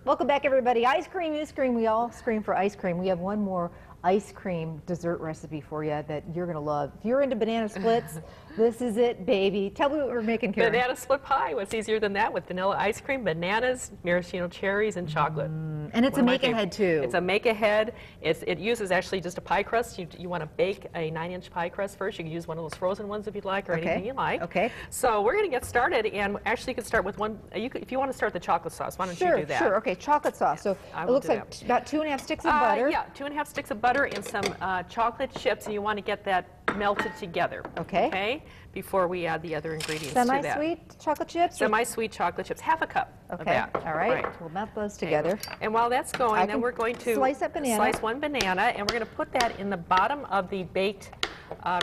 Welcome back, everybody. Ice cream, you scream. We all scream for ice cream. We have one more ice cream dessert recipe for you that you're going to love. If you're into banana splits, this is it, baby. Tell me what we're making, Karen. Banana split pie. What's easier than that with vanilla ice cream, bananas, maraschino cherries, and chocolate. And it's a make-ahead, too. It's a make-ahead. It uses actually just a pie crust. You want to bake a 9-inch pie crust first. You can use one of those frozen ones if you'd like, or anything you like. Okay. So we're going to get started, and actually you can start with one. If you want to start the chocolate sauce, why don't you do that? Sure. Okay, chocolate sauce. So it looks like about 2½ sticks of butter. Yeah, 2½ sticks of butter and some chocolate chips, and you want to get that melted together. Okay. Before we add the other ingredients to that. Semi-sweet chocolate chips? Semi-sweet chocolate chips, half a cup of that. All right. We'll melt those together. And while that's going, then we're going to slice one banana, and we're going to put that in the bottom of the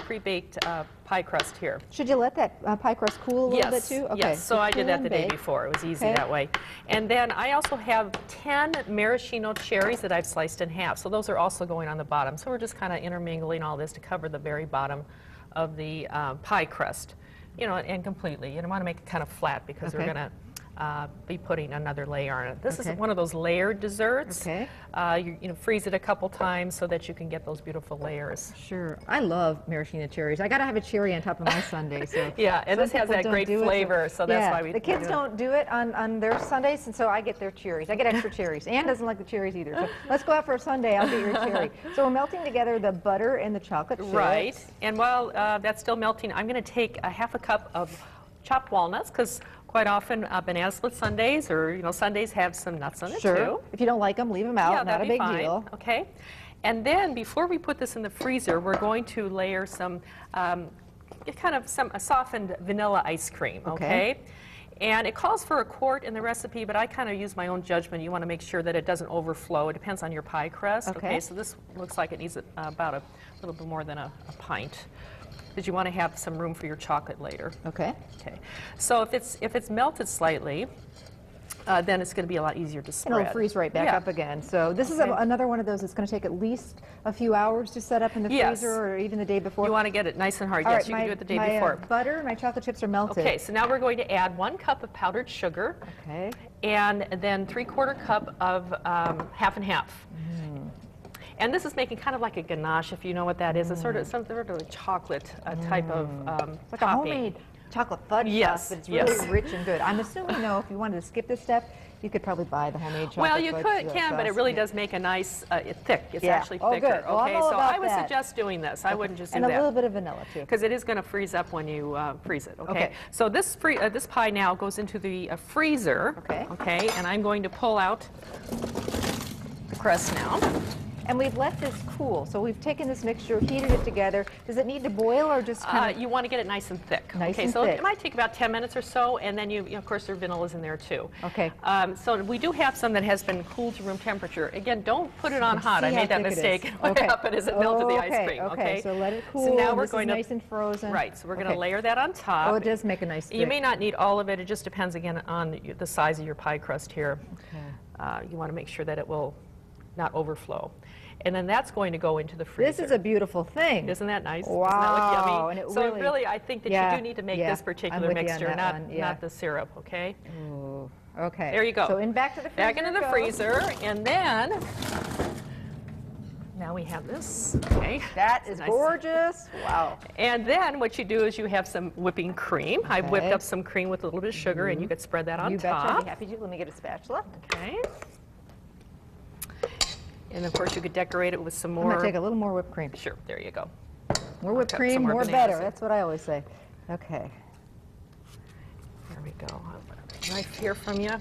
pre-baked pie crust here. Should you let that pie crust cool a little bit too? Okay. Yes, so I did that the day before. It was easy that way. And then I also have 10 maraschino cherries that I've sliced in half. So those are also going on the bottom. So we're just kind of intermingling all this to cover the very bottom of the pie crust, and completely. You don't want to make it kind of flat because we're going to be putting another layer on it. This is one of those layered desserts. You freeze it a couple times so that you can get those beautiful layers. Sure. I love maraschino cherries. I got to have a cherry on top of my sundae. So yeah, and this has that great flavor, so that's why we the kids don't do it on their sundaes, and so I get their cherries. I get extra cherries. Ann doesn't like the cherries either. So let's go out for a sundae. I'll get your cherry. So we're melting together the butter and the chocolate chips. Right. And while that's still melting, I'm going to take a half a cup of chopped walnuts, because quite often banana split sundaes or sundaes have some nuts on it too. If you don't like them, leave them out. Yeah, not a big deal. Okay. And then before we put this in the freezer, we're going to layer some a softened vanilla ice cream. Okay. And it calls for a quart in the recipe, but I kind of use my own judgment. You want to make sure that it doesn't overflow. It depends on your pie crust. Okay. So this looks like it needs about a little bit more than a pint, because you want to have some room for your chocolate later. Okay. So if it's melted slightly, then it's going to be a lot easier to spread. And it'll freeze right back up again. So this is another one of those that's going to take at least a few hours to set up in the freezer, or even the day before. You want to get it nice and hard. Yes, you can do it the day before. My butter and my chocolate chips are melted. Okay, so now we're going to add 1 cup of powdered sugar. Okay. And then 3/4 cup of half and half. And this is making kind of like a ganache, if you know what that is. It's sort of a chocolate type of like a homemade chocolate fudge stuff, but it's really rich and good. I'm assuming, though, if you wanted to skip this step, you could probably buy the homemade chocolate fudge. Well, you can, but it really does make a nice, thick. It's actually thicker. Good. Well, okay, so I would suggest doing this. I wouldn't just do that. And a little bit of vanilla, too. Because it is going to freeze up when you freeze it, okay? So this pie now goes into the freezer, okay? And I'm going to pull out the crust now. And we've let this cool. So we've taken this mixture, heated it together. Does it need to boil or just kind of? You want to get it nice and thick. So it might take about 10 minutes or so, and then of course, there are vanillas in there too. Okay. So we do have some that has been cooled to room temperature. Again, don't put it on hot. I made that mistake. What happened is it melted the ice cream. Okay. So let it cool. So now we're going to nice and frozen. Right. So we're going to layer that on top. Oh, it does make a nice thick. You may not need all of it. It just depends again on the size of your pie crust here. You want to make sure that it will not overflow. And then that's going to go into the freezer. This is a beautiful thing. Isn't that nice? Wow. Doesn't that look yummy? And it so really, I think that you do need to make this particular mixture, not the syrup, okay? Ooh, okay. There you go. So back to the freezer. Back into the freezer, and then now we have this. Okay. That is gorgeous. Wow. And then what you do is you have some whipping cream. I've whipped up some cream with a little bit of sugar, and you could spread that on top. You betcha. I'd be happy to. Let me get a spatula. Okay. And of course, you could decorate it with some more. I'm going to take a little more whipped cream. Sure, there you go. More whipped cream, more better. That's what I always say. Okay. There we go. I'll put a knife here from you.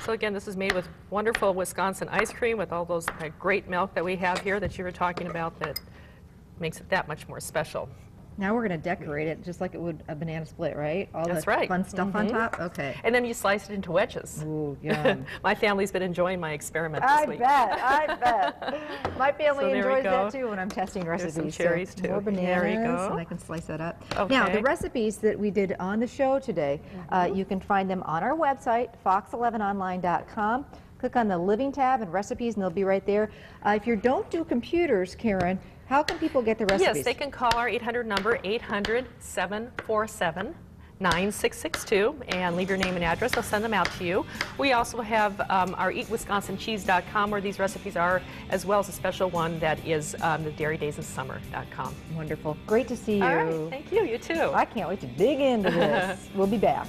So again, this is made with wonderful Wisconsin ice cream with all those great milk that we have here that you were talking about that makes it that much more special. Now we're going to decorate it just like it would a banana split, right? All That's the right. fun stuff on top? Okay. And then you slice it into wedges. Ooh, yum. My family's been enjoying my experiment this week. I bet. My family enjoys that too when I'm testing recipes. There's some cherries too. More bananas, there you go. and I can slice that up. Okay. Now, the recipes that we did on the show today, you can find them on our website, fox11online.com. Click on the Living tab and Recipes, and they'll be right there. If you don't do computers, Karen, how can people get the recipes? Yes, they can call our 800 number, 800-747 9662 and leave your name and address. I'll send them out to you. We also have our eatwisconsincheese.com where these recipes are, as well as a special one that is the dairydaysofsummer.com. Wonderful. Great to see you. All right. Thank you. You too. I can't wait to dig into this. We'll be back.